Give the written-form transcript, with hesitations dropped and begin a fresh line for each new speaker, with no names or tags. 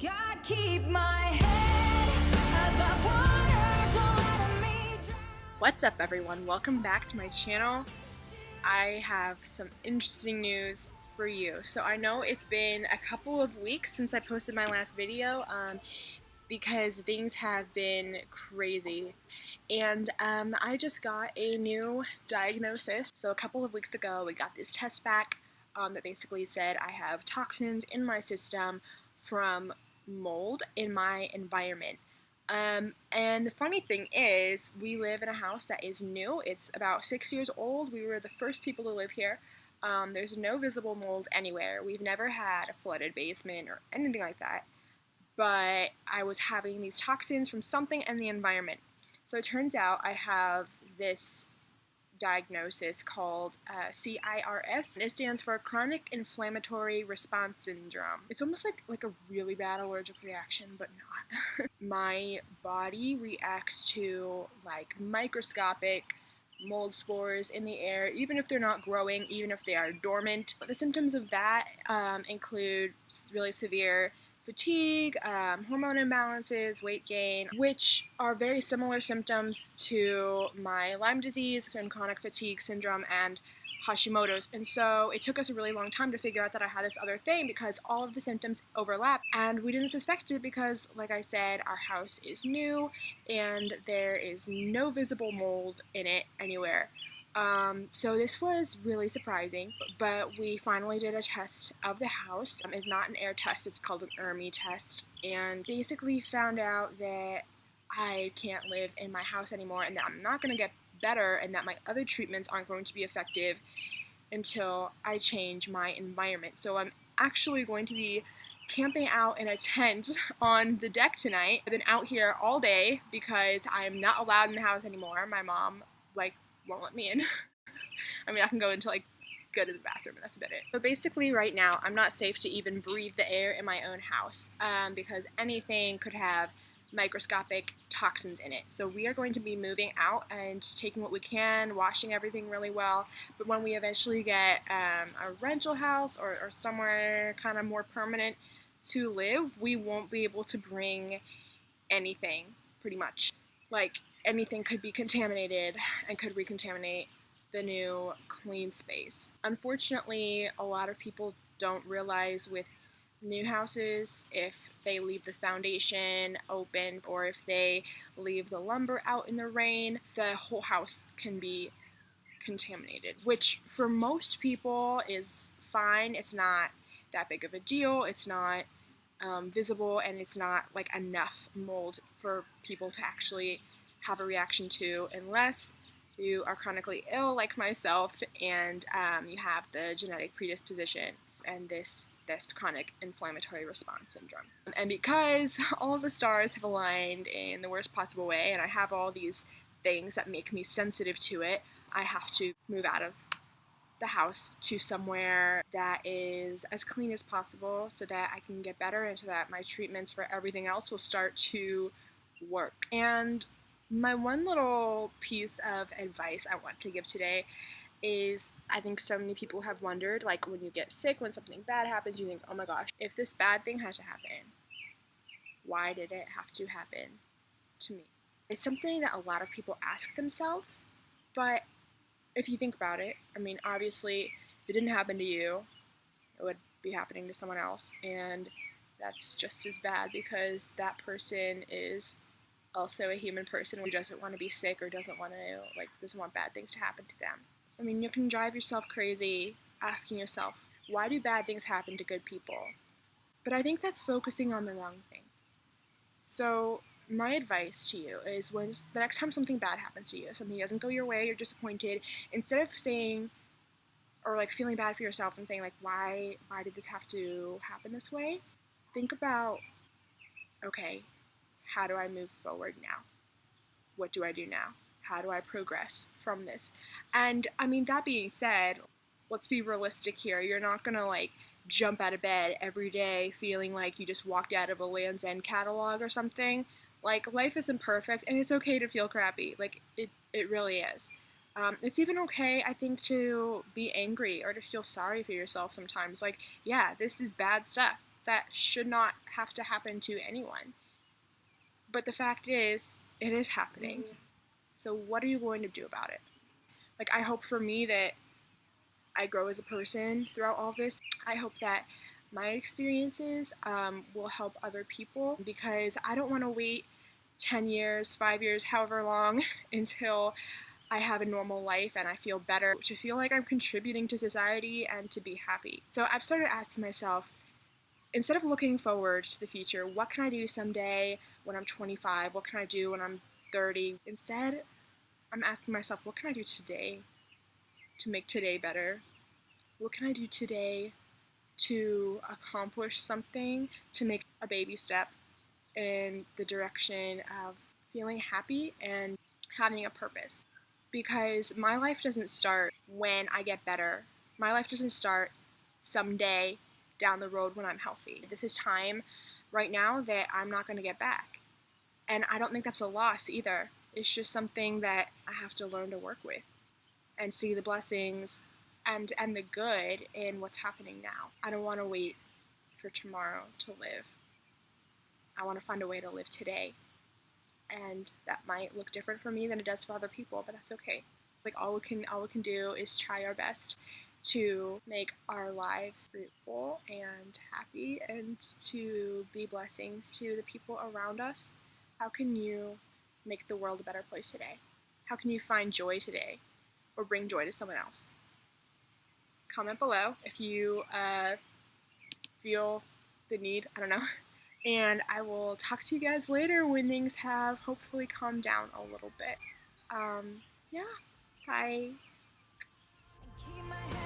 God keep my head above water, don't let me drown.
What's up, everyone? Welcome back to my channel. I have some interesting news for you. So I know it's been a couple of weeks since I posted my last video because things have been crazy, and I just got a new diagnosis. So a couple of weeks ago we got this test back that basically said I have toxins in my system from mold in my environment. And the funny thing is, we live in a house that is new. It's about 6 years old. We were the first people to live here. There's no visible mold anywhere. We've never had a flooded basement or anything like that. But I was having these toxins from something in the environment. So it turns out I have this diagnosis called CIRS. It stands for chronic inflammatory response syndrome. It's almost like a really bad allergic reaction, but not. My body reacts to like microscopic mold spores in the air, even if they're not growing, even if they are dormant. The symptoms of that include really severe fatigue, hormone imbalances, weight gain, which are very similar symptoms to my Lyme disease and chronic fatigue syndrome and Hashimoto's. And so it took us a really long time to figure out that I had this other thing because all of the symptoms overlap, and we didn't suspect it because, like I said, our house is new and there is no visible mold in it anywhere. So this was really surprising, but we finally did a test of the house. It's not an air test, it's called an ERMI test, and basically found out that I can't live in my house anymore and that I'm not going to get better and that my other treatments aren't going to be effective until I change my environment. So I'm actually going to be camping out in a tent on the deck tonight. I've been out here all day because I'm not allowed in the house anymore. My mom, won't let me in. I mean, I can go into go to the bathroom, and that's about it. But basically right now I'm not safe to even breathe the air in my own house because anything could have microscopic toxins in it. So we are going to be moving out and taking what we can, washing everything really well. But when we eventually get a rental house or somewhere kind of more permanent to live, we won't be able to bring anything, pretty much. Like, anything could be contaminated and could recontaminate the new clean space. Unfortunately, a lot of people don't realize with new houses, if they leave the foundation open or if they leave the lumber out in the rain, the whole house can be contaminated, which for most people is fine. It's not that big of a deal. It's not visible, and it's not enough mold for people to actually have a reaction to, unless you are chronically ill like myself and you have the genetic predisposition and this chronic inflammatory response syndrome. And because all the stars have aligned in the worst possible way and I have all these things that make me sensitive to it, I have to move out of the house to somewhere that is as clean as possible so that I can get better and so that my treatments for everything else will start to work. And my one little piece of advice I want to give today is, I think so many people have wondered, when you get sick, when something bad happens, you think, oh my gosh, if this bad thing had to happen, why did it have to happen to me? It's something that a lot of people ask themselves, but if you think about it, I mean, obviously, if it didn't happen to you, it would be happening to someone else, and that's just as bad because that person is also a human person who doesn't want to be sick or doesn't want bad things to happen to them. I mean, you can drive yourself crazy asking yourself, why do bad things happen to good people? But I think that's focusing on the wrong things. So my advice to you is, when the next time something bad happens to you, something doesn't go your way, you're disappointed, instead of saying or feeling bad for yourself and saying why did this have to happen this way, think about, okay, how do I move forward now? What do I do now? How do I progress from this? And I mean, that being said, let's be realistic here. You're not gonna jump out of bed every day feeling like you just walked out of a Land's End catalog or something. Life isn't perfect, and it's okay to feel crappy. It really is. It's even okay, I think, to be angry or to feel sorry for yourself sometimes. Yeah, this is bad stuff. that should not have to happen to anyone. But the fact is, it is happening. So what are you going to do about it? Like, I hope for me that I grow as a person throughout all of this. I hope that my experiences will help other people, because I don't want to wait 10 years, 5 years, however long until I have a normal life and I feel better, to feel like I'm contributing to society and to be happy. So I've started asking myself, instead of looking forward to the future, what can I do someday when I'm 25? What can I do when I'm 30? Instead, I'm asking myself, what can I do today to make today better? What can I do today to accomplish something, to make a baby step in the direction of feeling happy and having a purpose? Because my life doesn't start when I get better. My life doesn't start someday down the road when I'm healthy. This is time right now that I'm not going to get back. And I don't think that's a loss either. It's just something that I have to learn to work with and see the blessings and the good in what's happening now. I don't want to wait for tomorrow to live. I want to find a way to live today. And that might look different for me than it does for other people, but that's okay. Like, all we can do is try our best to make our lives fruitful and happy and to be blessings to the people around us. How can you make the world a better place today? How can you find joy today or bring joy to someone else? Comment below if you feel the need, I don't know. And I will talk to you guys later when things have hopefully calmed down a little bit. Yeah, bye.
Keep my head